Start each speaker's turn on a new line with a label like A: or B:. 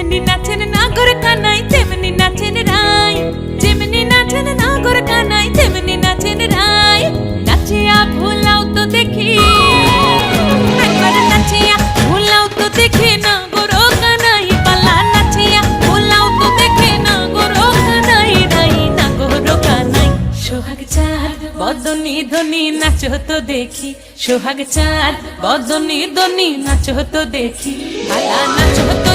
A: যেমনি নাচেন নাগর কানাই তেমনি নাচেন রাই, যেমনি নাচেন নাগর কানাই তেমনি নাচেন রাই। নাচিয়া ভুলাও তো দেখি, একবার নাচিয়া ভুলাও তো দেখি নাগর কানাই পালা, নাচিয়া ভুলাও তো দেখি নাগর কানাই রাই, নাগর কানাই। সোহাগ চাঁদ বদনি ধনি নাচো তো দেখি, সোহাগ চাঁদ বদনি ধনি নাচো তো দেখি, পালা নাচো তো